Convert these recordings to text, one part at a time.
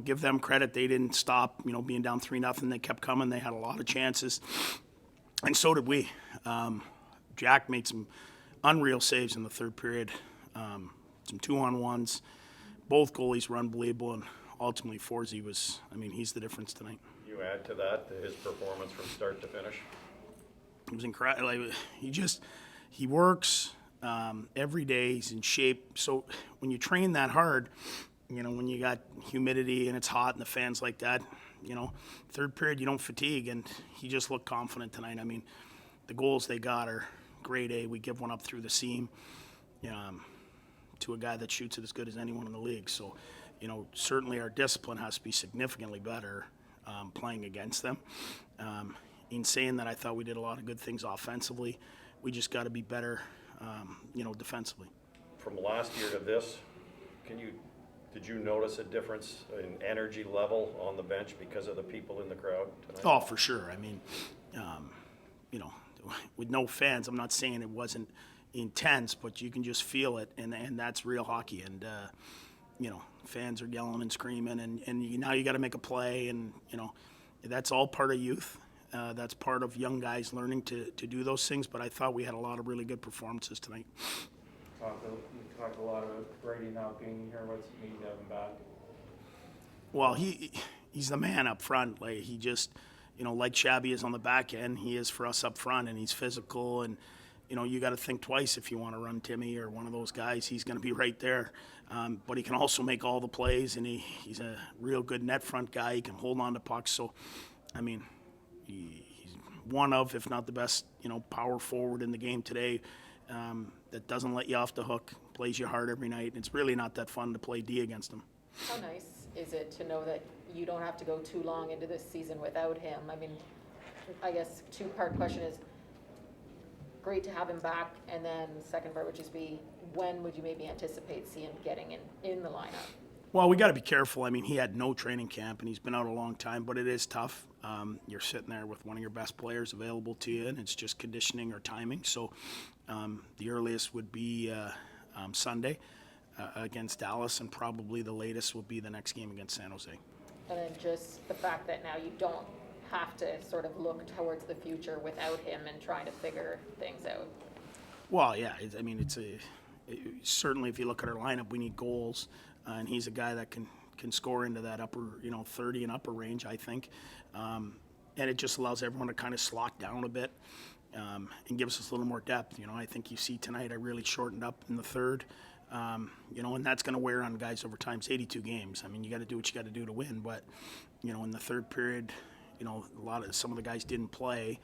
give them credit. They didn't stop, being down 3-0. They kept coming. They had a lot of chances, and so did we. Jack made some unreal saves in the third period, some 2-on-1s. Both goalies were unbelievable, and ultimately Forsey was, he's the difference tonight. You add to that his performance from start to finish? It was incredible. He works every day. He's in shape. So when you train that hard, when you got humidity and it's hot and the fans like that, third period you don't fatigue, and he just looked confident tonight. The goals they got are grade A. We give one up through the seam to a guy that shoots it as good as anyone in the league. So, certainly our discipline has to be significantly better playing against them. In saying that, I thought we did a lot of good things offensively. We just got to be better, defensively. From last year to this, did you notice a difference in energy level on the bench because of the people in the crowd tonight? Oh, for sure. With no fans, I'm not saying it wasn't intense, but you can just feel it, and that's real hockey. And fans are yelling and screaming, and now you got to make a play, and that's all part of youth. That's part of young guys learning to do those things. But I thought we had a lot of really good performances tonight. You talked a lot about Brady not being here. What's it mean to have him back? Well, he's the man up front. Like, he just, like Shabby is on the back end, he is for us up front, and he's physical. And you got to think twice if you want to run Timmy or one of those guys. He's going to be right there. But he can also make all the plays, and he's a real good net front guy. He can hold on to pucks. So, he's one of, if not the best, power forward in the game today. That doesn't let you off the hook, plays you hard every night. It's really not that fun to play D against him. How nice is it to know that you don't have to go too long into this season without him? I guess two-part question is, great to have him back, and then the second part would just be, when would you maybe anticipate seeing him getting in the lineup? Well, we got to be careful. He had no training camp, and he's been out a long time, but it is tough. You're sitting there with one of your best players available to you, and it's just conditioning or timing. So the earliest would be Sunday against Dallas, and probably the latest will be the next game against San Jose. And then just the fact that now you don't have to sort of look towards the future without him and trying to figure things out. Well, yeah, certainly if you look at our lineup, we need goals. And he's a guy that can score into that upper, 30 and upper range, I think. And it just allows everyone to kind of slot down a bit and gives us a little more depth. I think you see tonight I really shortened up in the third, and that's going to wear on guys over time. It's 82 games. You got to do what you got to do to win. But, in the third period, some of the guys didn't play.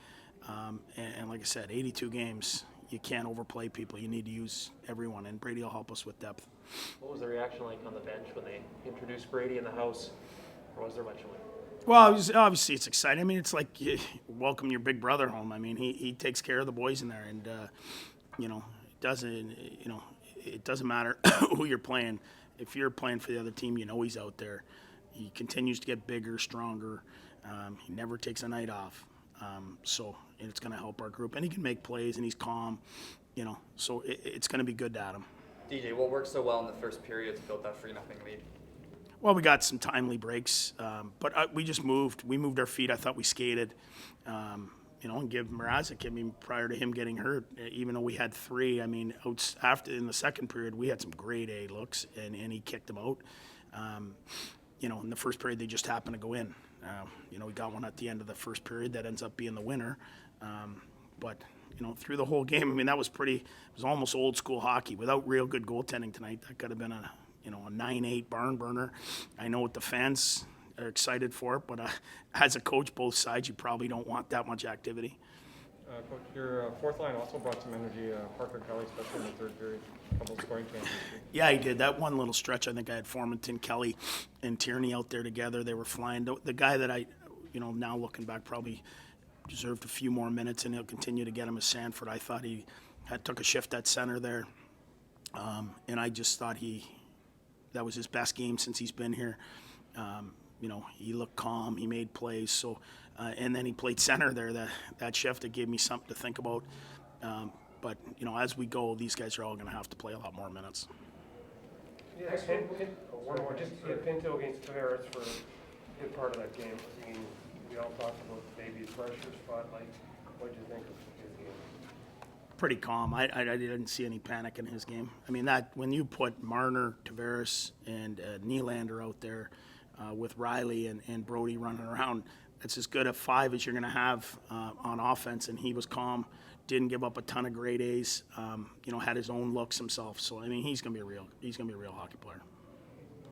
And like I said, 82 games, you can't overplay people. You need to use everyone, and Brady will help us with depth. What was the reaction like on the bench when they introduced Brady in the house? Or was there much of it? Well, obviously it's exciting. It's like you welcome your big brother home. He takes care of the boys in there, and it doesn't matter who you're playing. If you're playing for the other team, he's out there. He continues to get bigger, stronger. He never takes a night off. So it's going to help our group, and he can make plays, and he's calm. So it's going to be good to have him. DJ, what worked so well in the first period to build that 3-0 lead? Well, we got some timely breaks, but we just moved. We moved our feet. I thought we skated, and give Mrazek, prior to him getting hurt, even though we had three, after in the second period, we had some grade A looks, and he kicked them out. In the first period, they just happened to go in. We got one at the end of the first period that ends up being the winner. But through the whole game, that was it was almost old school hockey without real good goaltending tonight. That could have been a 9-8 barn burner. I know what the fans are excited for it, but as a coach, both sides, you probably don't want that much activity. Coach, your fourth line also brought some energy. Parker Kelly, especially in the third period, a couple of scoring chances. Yeah, he did. That one little stretch, I think I had Formanton, Kelly, and Tierney out there together. They were flying. The guy that I, now looking back, probably deserved a few more minutes, and he'll continue to get him as Sanford. I thought he took a shift at center there, and I just thought that was his best game since he's been here. He looked calm. He made plays. So, and then he played center there. That shift, it gave me something to think about. But as we go, these guys are all going to have to play a lot more minutes. Yeah, one more, just Pinto against Tavares for a good part of that game. I mean, we all talked about maybe pressure spot, like, what'd you think of his game? Pretty calm. I didn't see any panic in his game. I mean, that when you put Marner, Tavares, and Nylander out there with Riley and Brody running around, that's as good a five as you're going to have on offense. And he was calm, didn't give up a ton of grade A's. Had his own looks himself. So I mean, he's going to be a real hockey player.